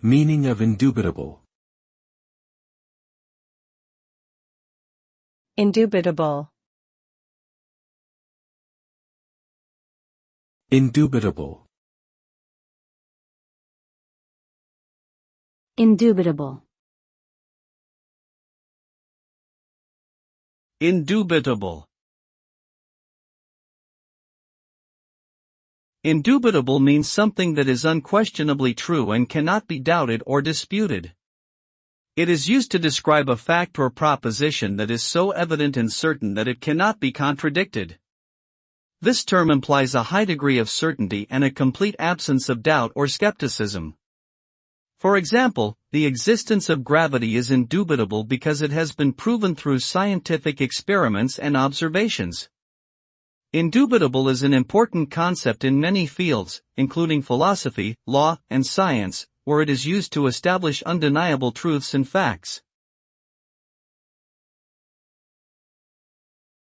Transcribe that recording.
Meaning of indubitable. Indubitable. Indubitable. Indubitable. Indubitable. Indubitable means something that is unquestionably true and cannot be doubted or disputed. It is used to describe a fact or proposition that is so evident and certain that it cannot be contradicted. This term implies a high degree of certainty and a complete absence of doubt or skepticism. For example, the existence of gravity is indubitable because it has been proven through scientific experiments and observations. Indubitable is an important concept in many fields, including philosophy, law, and science, where it is used to establish undeniable truths and facts.